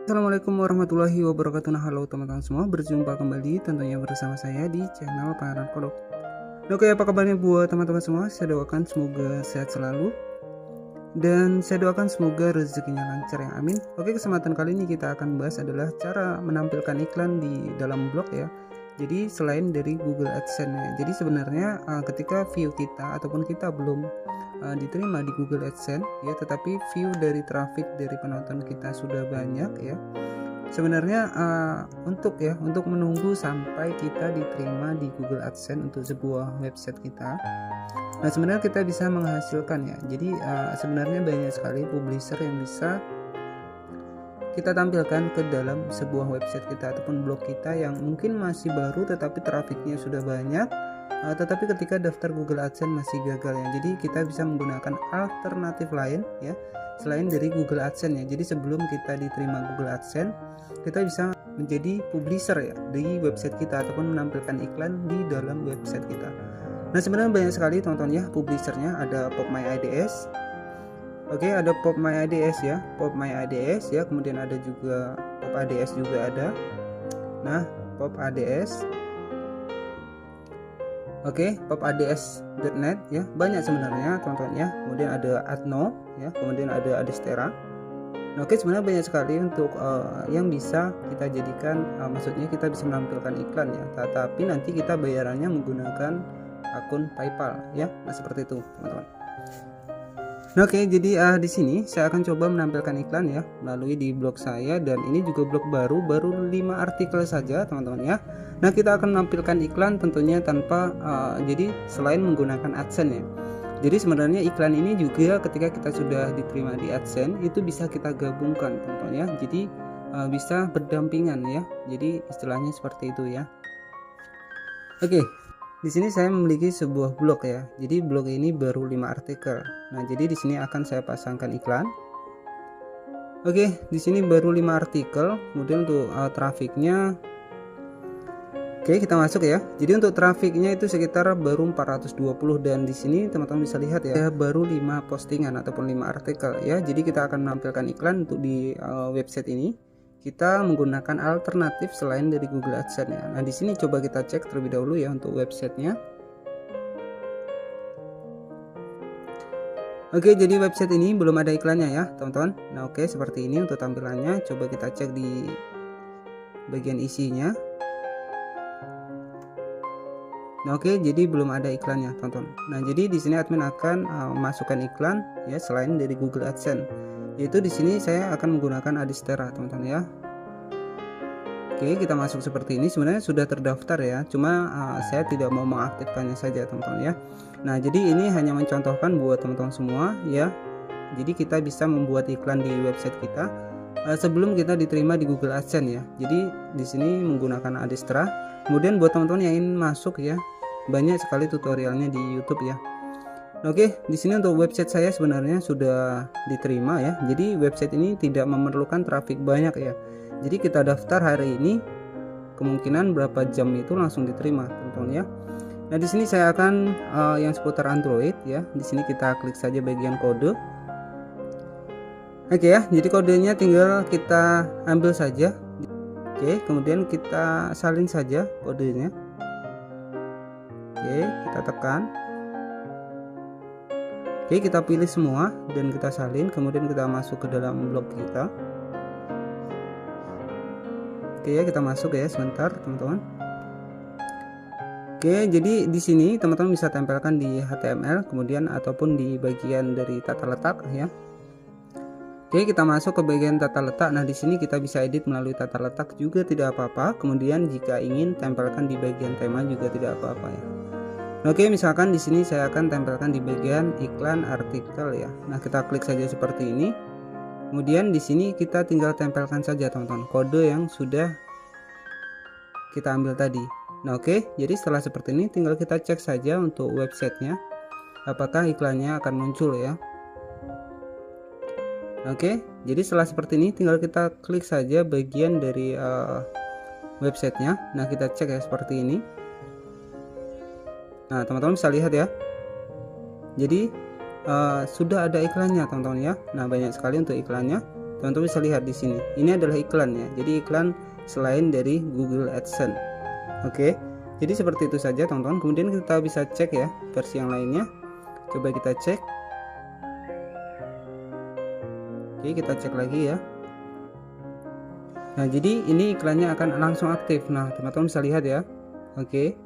Assalamualaikum warahmatullahi wabarakatuh. Nah, halo teman-teman semua, berjumpa kembali tentunya bersama saya di channel Pangeran Kodok. Oke, apa kabarnya buat teman-teman semua? Saya doakan semoga sehat selalu dan saya doakan semoga rezekinya lancar ya, amin. Oke, kesempatan kali ini kita akan bahas adalah cara menampilkan iklan di dalam blog ya. Jadi selain dari Google AdSense ya. Jadi sebenarnya ketika view kita ataupun kita belum diterima di Google AdSense ya, tetapi view dari traffic dari penonton kita sudah banyak ya. Sebenarnya untuk menunggu sampai kita diterima di Google AdSense untuk sebuah website kita. Nah, sebenarnya kita bisa menghasilkan ya. Jadi sebenarnya banyak sekali publisher yang bisa kita tampilkan ke dalam sebuah website kita ataupun blog kita yang mungkin masih baru tetapi trafiknya sudah banyak, tetapi ketika daftar Google AdSense masih gagal ya. Jadi kita bisa menggunakan alternatif lain ya selain dari Google AdSense ya. Jadi sebelum kita diterima Google AdSense, kita bisa menjadi publisher ya di website kita ataupun menampilkan iklan di dalam website kita. Nah, sebenarnya banyak sekali teman-teman ya publishernya. Ada Pop My IDS. Oke, ada Pop My IDS ya, Pop My IDS ya, kemudian ada juga Pop ADS juga ada. Nah, Pop ADS. Oke, popads.net ya, banyak sebenarnya teman-teman ya. Kemudian ada Adno ya, kemudian ada Adistera. Nah, oke, sebenarnya banyak sekali untuk yang bisa kita jadikan, maksudnya kita bisa menampilkan iklan ya, tetapi nanti kita bayarannya menggunakan akun PayPal ya. Nah, seperti itu teman-teman. Nah, oke, jadi di sini saya akan coba menampilkan iklan ya melalui di blog saya, dan ini juga blog baru 5 artikel saja teman-teman ya. Nah, kita akan menampilkan iklan tentunya tanpa jadi selain menggunakan AdSense ya. Jadi sebenarnya iklan ini juga ketika kita sudah diterima di AdSense itu bisa kita gabungkan teman-teman ya. Jadi bisa berdampingan ya. Jadi istilahnya seperti itu ya. Oke. Di sini saya memiliki sebuah blog ya. Jadi blog ini baru 5 artikel. Nah, jadi di sini akan saya pasangkan iklan. Oke, di sini baru 5 artikel. Kemudian untuk trafiknya, oke, kita masuk ya. Jadi untuk trafiknya itu sekitar baru 420, dan di sini teman-teman bisa lihat ya, baru 5 postingan ataupun 5 artikel ya. Jadi kita akan menampilkan iklan untuk di website ini. Kita menggunakan alternatif selain dari Google AdSense ya. Nah, di sini coba kita cek terlebih dahulu ya untuk websitenya. Oke, jadi website ini belum ada iklannya ya teman-teman. Nah, oke, seperti ini untuk tampilannya. Coba kita cek di bagian isinya. Nah, oke, jadi belum ada iklannya teman-teman. Nah, jadi di sini admin akan masukkan iklan ya selain dari Google AdSense. Yaitu di sini saya akan menggunakan Adistera teman-teman ya. Oke, kita masuk seperti ini. Sebenarnya sudah terdaftar ya, cuma saya tidak mau mengaktifkannya saja teman-teman ya. Nah, jadi ini hanya mencontohkan buat teman-teman semua ya. Jadi kita bisa membuat iklan di website kita sebelum kita diterima di Google AdSense ya. Jadi di sini menggunakan Adistera. Kemudian buat teman-teman yang ingin masuk ya, banyak sekali tutorialnya di YouTube ya. Oke, di sini untuk website saya sebenarnya sudah diterima ya. Jadi website ini tidak memerlukan traffic banyak ya. Jadi kita daftar hari ini, kemungkinan berapa jam itu langsung diterima, teman-teman ya. Nah, di sini saya akan yang seputar Android ya. Di sini kita klik saja bagian kode. Oke ya, jadi kodenya tinggal kita ambil saja. Oke, kemudian kita salin saja kodenya. Oke, kita tekan. Oke, kita pilih semua dan kita salin, kemudian kita masuk ke dalam blog kita. Oke ya, kita masuk ya, sebentar teman-teman. Oke, jadi di sini teman-teman bisa tempelkan di HTML kemudian ataupun di bagian dari tata letak ya. Oke, kita masuk ke bagian tata letak. Nah, di sini kita bisa edit melalui tata letak juga tidak apa-apa. Kemudian jika ingin tempelkan di bagian tema juga tidak apa-apa ya. Oke, misalkan di sini saya akan tempelkan di bagian iklan artikel ya. Nah, kita klik saja seperti ini. Kemudian di sini kita tinggal tempelkan saja teman-teman kode yang sudah kita ambil tadi. Nah, oke, jadi setelah seperti ini tinggal kita cek saja untuk websitenya apakah iklannya akan muncul ya. Oke, jadi setelah seperti ini tinggal kita klik saja bagian dari websitenya. Nah, kita cek ya seperti ini. Nah, teman-teman bisa lihat ya. Jadi sudah ada iklannya teman-teman ya. Nah, banyak sekali untuk iklannya. teman-teman bisa lihat di sini. Ini adalah iklan ya. Jadi iklan selain dari Google AdSense. Oke. Jadi seperti itu saja teman-teman. Kemudian kita bisa cek ya versi yang lainnya. Coba kita cek. Oke, kita cek lagi ya. Nah, jadi ini iklannya akan langsung aktif. Nah, teman-teman bisa lihat ya. Oke.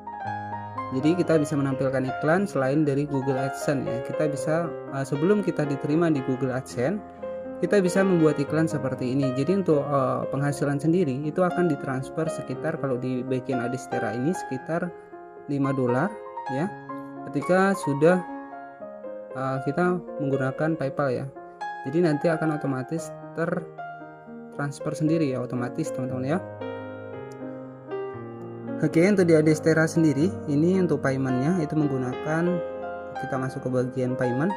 Jadi kita bisa menampilkan iklan selain dari Google AdSense ya. Kita bisa sebelum kita diterima di Google AdSense, kita bisa membuat iklan seperti ini. Jadi untuk penghasilan sendiri itu akan ditransfer sekitar, kalau di bagian Adistera ini sekitar $5 ya. Ketika sudah kita menggunakan PayPal ya. Jadi nanti akan otomatis tertransfer sendiri ya, otomatis teman-teman ya. Oke, untuk di Adistera sendiri ini untuk paymentnya itu menggunakan, kita masuk ke bagian payment.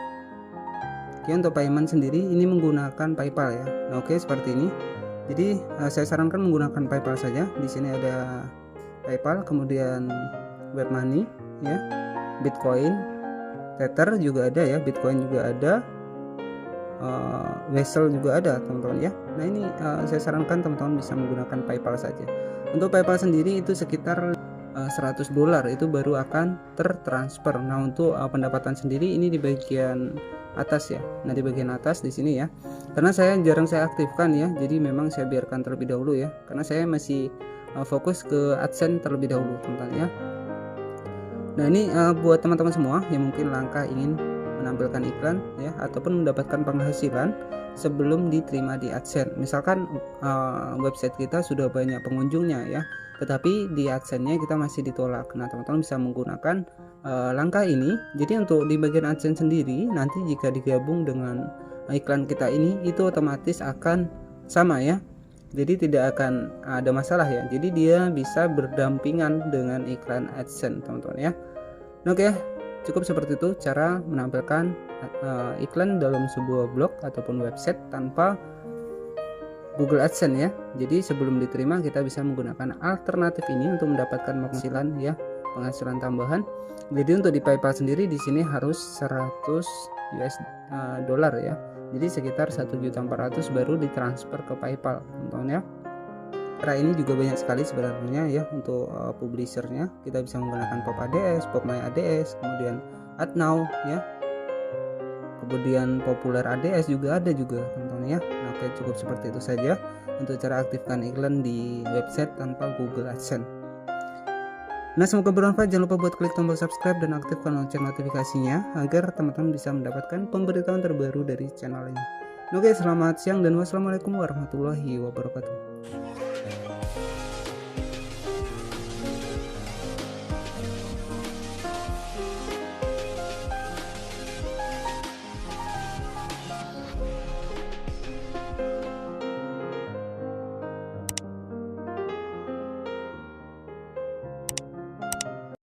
Oke, untuk payment sendiri ini menggunakan PayPal ya. Nah, oke, seperti ini. Jadi saya sarankan menggunakan PayPal saja. Di sini ada PayPal, kemudian WebMoney ya, Bitcoin, Tether juga ada ya, Bitcoin juga ada, Wesel juga ada teman-teman ya. Nah, ini saya sarankan teman-teman bisa menggunakan PayPal saja. Untuk PayPal sendiri itu sekitar $100 itu baru akan tertransfer. Nah, untuk pendapatan sendiri ini di bagian atas ya. Nah, di bagian atas di sini ya. Karena saya jarang saya aktifkan ya. Jadi memang saya biarkan terlebih dahulu ya. Karena saya masih fokus ke AdSense terlebih dahulu teman-teman ya. Nah, ini buat teman-teman semua yang mungkin langkah ingin menampilkan iklan ya, ataupun mendapatkan penghasilan sebelum diterima di AdSense. Misalkan website kita sudah banyak pengunjungnya ya, tetapi di AdSense-nya kita masih ditolak. Nah, teman-teman bisa menggunakan langkah ini. Jadi untuk di bagian AdSense sendiri nanti jika digabung dengan iklan kita ini itu otomatis akan sama ya. Jadi tidak akan ada masalah ya. Jadi dia bisa berdampingan dengan iklan AdSense teman-teman ya. Oke, cukup seperti itu cara menampilkan iklan dalam sebuah blog ataupun website tanpa Google AdSense ya. Jadi sebelum diterima kita bisa menggunakan alternatif ini untuk mendapatkan penghasilan ya, penghasilan tambahan. Jadi untuk di PayPal sendiri di sini harus $100 ya. Jadi sekitar 1.400.000 baru ditransfer ke PayPal teman-teman ya. Cara ini juga banyak sekali sebenarnya ya untuk publishernya. Kita bisa menggunakan Pop ADS, Pop My ADS, kemudian AdNow ya. Kemudian Popular ADS juga ada juga teman-teman ya. Nah, oke, cukup seperti itu saja untuk cara aktifkan iklan di website tanpa Google AdSense. Nah, semoga bermanfaat. Jangan lupa buat klik tombol subscribe dan aktifkan lonceng notifikasinya agar teman-teman bisa mendapatkan pemberitahuan terbaru dari channel ini. Oke, selamat siang dan wassalamualaikum warahmatullahi wabarakatuh.